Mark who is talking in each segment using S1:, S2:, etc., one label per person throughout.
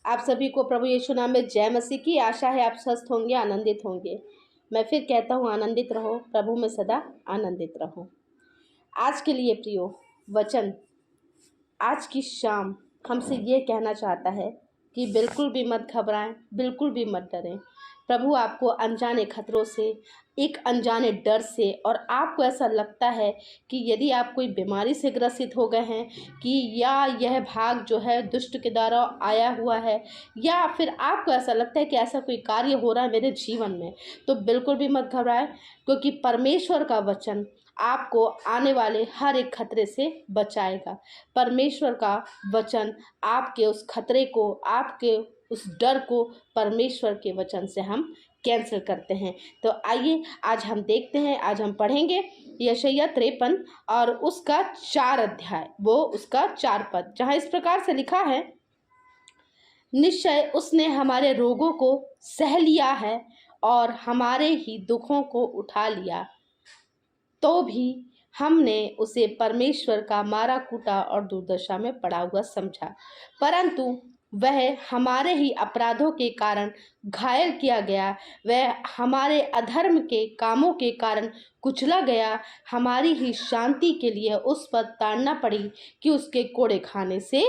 S1: आप सभी को प्रभु यीशु नाम में जय मसीह की। आशा है आप स्वस्थ होंगे, आनंदित होंगे। मैं फिर कहता हूँ आनंदित रहो, प्रभु में सदा आनंदित रहो। आज के लिए प्रियो वचन आज की शाम हमसे ये कहना चाहता है कि बिल्कुल भी मत घबराएं, बिल्कुल भी मत डरें। प्रभु आपको अनजाने खतरों से, एक अनजाने डर से, और आपको ऐसा लगता है कि यदि आप कोई बीमारी से ग्रसित हो गए हैं कि या यह भाग जो है दुष्ट के द्वारा आया हुआ है, या फिर आपको ऐसा लगता है कि ऐसा कोई कार्य हो रहा है मेरे जीवन में, तो बिल्कुल भी मत घबराएं, क्योंकि परमेश्वर का वचन आपको आने वाले हर एक खतरे से बचाएगा। परमेश्वर का वचन आपके उस खतरे को, आपके उस डर को परमेश्वर के वचन से हम कैंसिल करते हैं। तो आइए आज हम देखते हैं, आज हम पढ़ेंगे यशायाह 53 और उसका 4 अध्याय, वो उसका 4 पद, जहाँ इस प्रकार से लिखा है, निश्चय उसने हमारे रोगों को सह लिया है और हमारे ही दुखों को उठा लिया, तो भी हमने उसे परमेश्वर का मारा कूटा और दुर्दशा में पड़ा हुआ समझा, परंतु वह हमारे ही अपराधों के कारण घायल किया गया, वह हमारे अधर्म के कामों के कारण कुचला गया, हमारी ही शांति के लिए उस पर ताड़ना पड़ी कि उसके कोड़े खाने से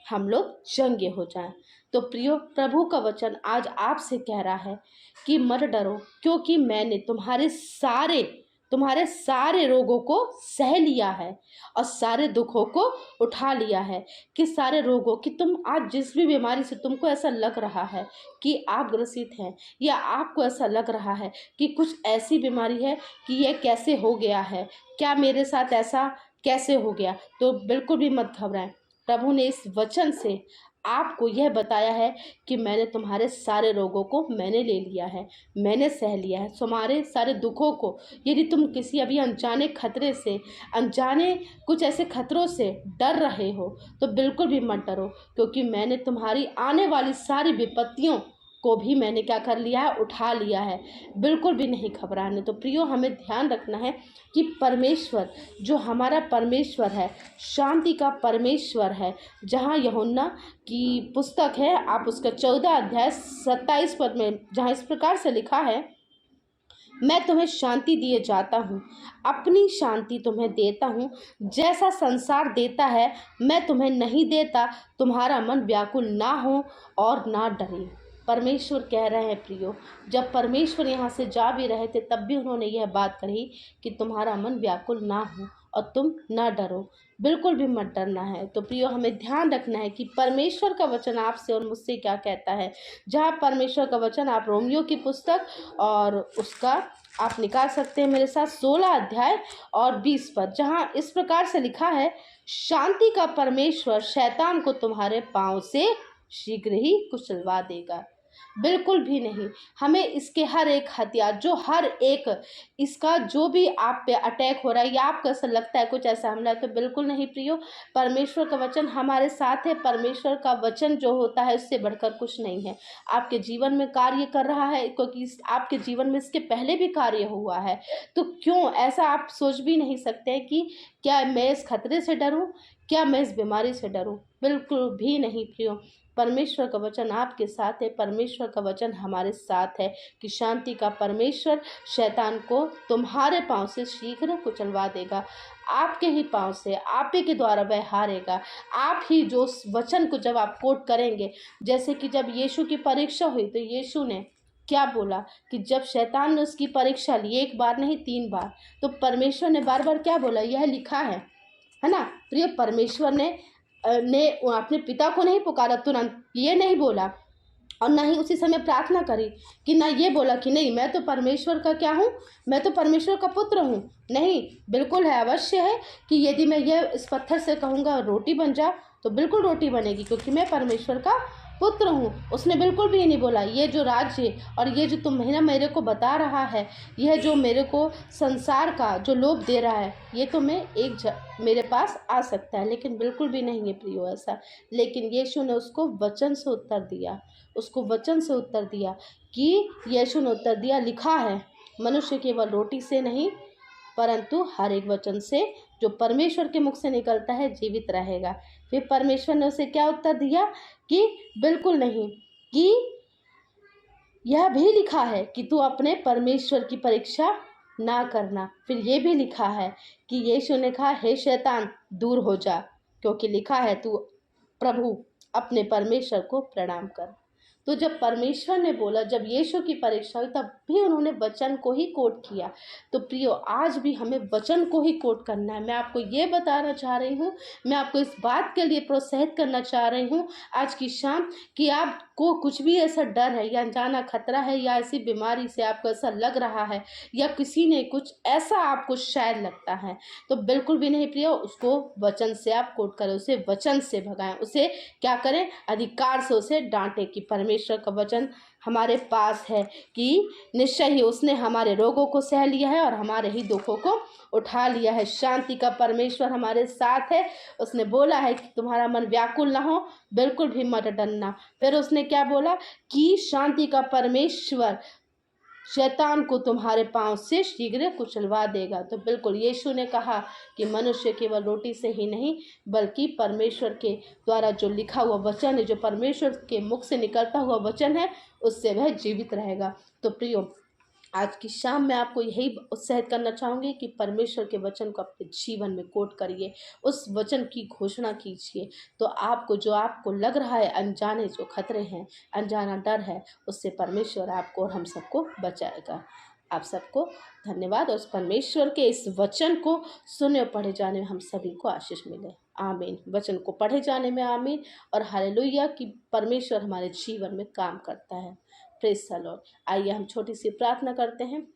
S1: हम लोग चंगे हो जाएं। तो प्रियो, प्रभु का वचन आज आपसे कह रहा है कि मत डरो, क्योंकि मैंने तुम्हारे सारे रोगों को सह लिया है और सारे दुखों को उठा लिया है। कि सारे रोगों कि तुम आज जिस भी बीमारी से तुमको ऐसा लग रहा है कि आप ग्रसित हैं, या आपको ऐसा लग रहा है कि कुछ ऐसी बीमारी है कि यह कैसे हो गया है, क्या मेरे साथ ऐसा कैसे हो गया, तो बिल्कुल भी मत घबराएं। प्रभु ने इस वचन से आपको यह बताया है कि मैंने तुम्हारे सारे रोगों को मैंने ले लिया है, मैंने सह लिया है, तुम्हारे सारे दुखों को। यदि तुम किसी अभी अनजाने खतरे से, अनजाने कुछ ऐसे खतरों से डर रहे हो, तो बिल्कुल भी मत डरो, क्योंकि मैंने तुम्हारी आने वाली सारी विपत्तियों को भी मैंने क्या कर लिया है, उठा लिया है। बिल्कुल भी नहीं घबराने। तो प्रियो, हमें ध्यान रखना है कि परमेश्वर जो हमारा परमेश्वर है, शांति का परमेश्वर है। जहाँ यूहन्ना की पुस्तक है, आप उसका 14 अध्याय 27 पद में, जहाँ इस प्रकार से लिखा है, मैं तुम्हें शांति दिए जाता हूँ, अपनी शांति तुम्हें देता हूँ, जैसा संसार देता है मैं तुम्हें नहीं देता। तुम्हारा मन व्याकुल ना हो और ना डरे। परमेश्वर कह रहे हैं प्रियो, जब परमेश्वर यहाँ से जा भी रहे थे तब भी उन्होंने यह बात कही कि तुम्हारा मन व्याकुल ना हो और तुम ना डरो, बिल्कुल भी मत डरना है। तो प्रियो, हमें ध्यान रखना है कि परमेश्वर का वचन आपसे और मुझसे क्या कहता है। जहाँ परमेश्वर का वचन, आप रोमियो की पुस्तक और उसका आप निकाल सकते हैं मेरे साथ 16 अध्याय और 20 पद, जहाँ इस प्रकार से लिखा है, शांति का परमेश्वर शैतान को तुम्हारे पांव से शीघ्र ही कुचलवा देगा। बिल्कुल भी नहीं। हमें इसके हर एक हथियार, जो हर एक इसका जो भी आप पे अटैक हो रहा है, या आपको ऐसा लगता है कुछ ऐसा हमला है, तो बिल्कुल नहीं प्रियो, परमेश्वर का वचन हमारे साथ है। परमेश्वर का वचन जो होता है उससे बढ़कर कुछ नहीं है। आपके जीवन में कार्य कर रहा है, क्योंकि आपके जीवन में इसके पहले भी कार्य हुआ है। तो क्यों ऐसा आप सोच भी नहीं सकते कि क्या मैं इस खतरे से डरूं, क्या मैं इस बीमारी से डरूं? बिल्कुल भी नहीं प्रियो, परमेश्वर का वचन आपके साथ है। परमेश्वर का वचन हमारे साथ है कि शांति का परमेश्वर शैतान को तुम्हारे पांव से शीघ्र कुचलवा देगा। आपके ही पांव से, आप ही के द्वारा वह हारेगा। आप ही जो उस वचन को जब आप कोट करेंगे, जैसे कि जब यीशु की परीक्षा हुई तो यीशु ने क्या बोला कि जब शैतान ने उसकी परीक्षा ली, एक बार नहीं 3 बार, तो परमेश्वर ने बार बार क्या बोला, यह लिखा है ना प्रिय। परमेश्वर ने अपने पिता को नहीं पुकारा तुरंत, ये नहीं बोला, और ना ही उसी समय प्रार्थना करी कि ना ये बोला कि नहीं मैं तो परमेश्वर का क्या हूँ, मैं तो परमेश्वर का पुत्र हूँ। नहीं, बिल्कुल है, अवश्य है कि यदि मैं ये इस पत्थर से कहूँगा रोटी बन जा, तो बिल्कुल रोटी बनेगी, क्योंकि मैं परमेश्वर का पुत्र हूँ। उसने बिल्कुल भी नहीं बोला ये जो राज्य और ये जो तुम मेरे को बता रहा है, यह जो मेरे को संसार का जो लोभ दे रहा है, ये तो मैं मेरे पास आ सकता है, लेकिन बिल्कुल भी नहीं है प्रियो ऐसा। लेकिन यीशु ने उसको वचन से उत्तर दिया, उसको वचन से उत्तर दिया कि यीशु ने उत्तर दिया, लिखा है मनुष्य केवल रोटी से नहीं परंतु हर एक वचन से जो परमेश्वर के मुख से निकलता है जीवित रहेगा। फिर परमेश्वर ने उसे क्या उत्तर दिया कि बिल्कुल नहीं, कि यह भी लिखा है कि तू अपने परमेश्वर की परीक्षा ना करना। फिर ये भी लिखा है कि यीशु ने कहा, हे शैतान दूर हो जा, क्योंकि लिखा है तू प्रभु अपने परमेश्वर को प्रणाम कर। तो जब परमेश्वर ने बोला, जब यीशु की परीक्षा हुई, तब भी उन्होंने वचन को ही कोट किया। तो प्रियो, आज भी हमें वचन को ही कोट करना है। मैं आपको ये बताना चाह रही हूँ, मैं आपको इस बात के लिए प्रोत्साहित करना चाह रही हूँ आज की शाम, कि आपको कुछ भी ऐसा डर है या अनजाना खतरा है या ऐसी बीमारी से आपको ऐसा लग रहा है या किसी ने कुछ ऐसा आपको शायद लगता है, तो बिल्कुल भी नहीं प्रियो, उसको वचन से आप कोट करें, उसे वचन से भगाएं, उसे क्या करें, अधिकार से उसे डांटें कि परमेश्वर का वचन हमारे पास है कि निश्चय ही उसने हमारे रोगों को सह लिया है और हमारे ही दुखों को उठा लिया है। शांति का परमेश्वर हमारे साथ है। उसने बोला है कि तुम्हारा मन व्याकुल ना हो, बिल्कुल भी मत डरना। फिर उसने क्या बोला कि शांति का परमेश्वर शैतान को तुम्हारे पांव से शीघ्र कुचलवा देगा। तो बिल्कुल यीशु ने कहा कि मनुष्य केवल रोटी से ही नहीं, बल्कि परमेश्वर के द्वारा जो लिखा हुआ वचन है, जो परमेश्वर के मुख से निकलता हुआ वचन है, उससे वह जीवित रहेगा। तो प्रियो, आज की शाम में आपको यही उत्साहित करना चाहूँगी कि परमेश्वर के वचन को अपने जीवन में कोट करिए, उस वचन की घोषणा कीजिए। तो आपको जो आपको लग रहा है अनजाने जो खतरे हैं, अनजाना डर है, उससे परमेश्वर आपको और हम सबको बचाएगा। आप सबको धन्यवाद, और उस परमेश्वर के इस वचन को सुने और पढ़े जाने में हम सभी को आशीष मिले। आमीन। वचन को पढ़े जाने में आमीन, और हालेलुया कि परमेश्वर हमारे जीवन में काम करता है। Praise the Lord. आइए हम छोटी सी प्रार्थना करते हैं।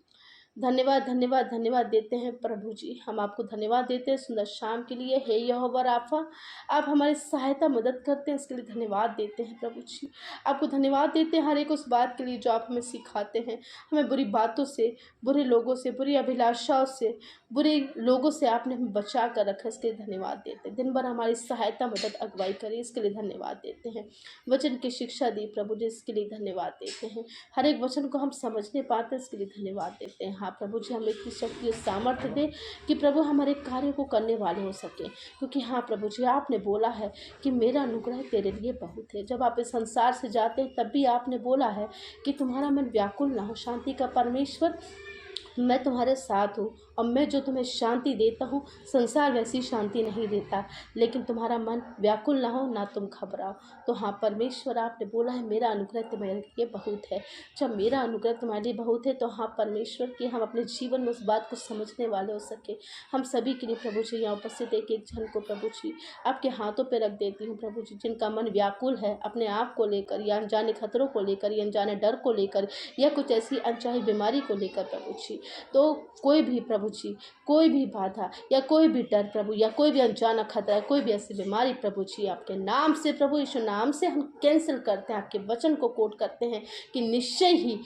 S1: धन्यवाद धन्यवाद धन्यवाद देते हैं प्रभु जी, हम आपको धन्यवाद देते हैं सुंदर शाम के लिए। हे यहोवा राफा, आप हमारी सहायता मदद करते हैं, इसके लिए धन्यवाद देते हैं प्रभु जी। आपको धन्यवाद देते हैं हर एक उस बात के लिए जो आप हमें सिखाते हैं। हमें बुरी बातों से, बुरे लोगों से, बुरी अभिलाषाओं से, बुरे लोगों से आपने हमें बचा कर रखा, इसके लिए धन्यवाद देते हैं। दिन भर हमारी सहायता मदद अगुवाई करिए, इसके लिए धन्यवाद देते हैं। वचन की शिक्षा दी प्रभु जी, इसके लिए धन्यवाद देते हैं। हर एक वचन को हम समझने पाते हैं, इसके लिए धन्यवाद देते हैं। हाँ प्रभु जी, हमें इतनी शक्ति और सामर्थ्य दे कि प्रभु हमारे कार्य को करने वाले हो सके, क्योंकि हाँ प्रभु जी, आपने बोला है कि मेरा अनुग्रह तेरे लिए बहुत है। जब आप इस संसार से जाते हैं तब भी आपने बोला है कि तुम्हारा मन व्याकुल ना हो। शांति का परमेश्वर, मैं तुम्हारे साथ हूँ, और मैं जो तुम्हें शांति देता हूँ, संसार वैसी शांति नहीं देता। लेकिन तुम्हारा मन व्याकुल ना हो, ना तुम घबराओ। तो हाँ परमेश्वर, आपने बोला है मेरा अनुग्रह तुम्हारे लिए बहुत है। जब मेरा अनुग्रह तुम्हारे लिए बहुत है, तो हाँ परमेश्वर, कि हम अपने जीवन में उस बात को समझने वाले हो सके। हम सभी के लिए प्रभु जी, यहाँ उपस्थित एक एक जन को प्रभु जी आपके हाथों पर रख देती हूँ प्रभु जी, जिनका मन व्याकुल है अपने आप को लेकर, या अनजाने खतरों को लेकर, या अनजाने डर को लेकर, या कुछ ऐसी अनचाही बीमारी को लेकर प्रभु जी। तो कोई भी प्रभु जी, कोई भी बाधा या कोई भी डर प्रभु, या कोई भी अनजाना खतरा, कोई भी ऐसी बीमारी प्रभु जी, आपके नाम से प्रभु यीशु नाम से हम कैंसिल करते हैं। आपके वचन को कोट करते हैं कि निश्चय ही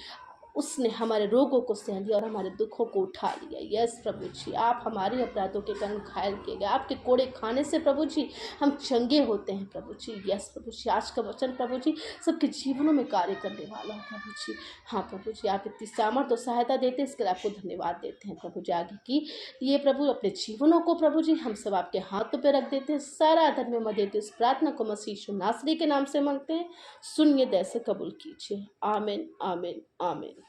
S1: उसने हमारे रोगों को सह लिया और हमारे दुखों को उठा लिया। यस प्रभु जी, आप हमारे अपराधों के कारण घायल किए गए, आपके कोड़े खाने से प्रभु जी हम चंगे होते हैं प्रभु जी। यस प्रभु जी, आज का वचन प्रभु जी सबके जीवनों में कार्य करने वाला है प्रभु जी। हाँ प्रभु जी, आप इतनी सामर्थ्य और सहायता देते हैं, इसके लिए आपको धन्यवाद देते हैं प्रभु जी। आगे की ये प्रभु अपने जीवनों को प्रभु जी हम सब आपके हाथों पर रख देते हैं। सारा धन्यवाद देते हैं। इस प्रार्थना को मसीह यीशु नासरी के नाम से मांगते हैं, सुनिए, दैसे कबूल कीजिए। आमीन आमीन आमीन।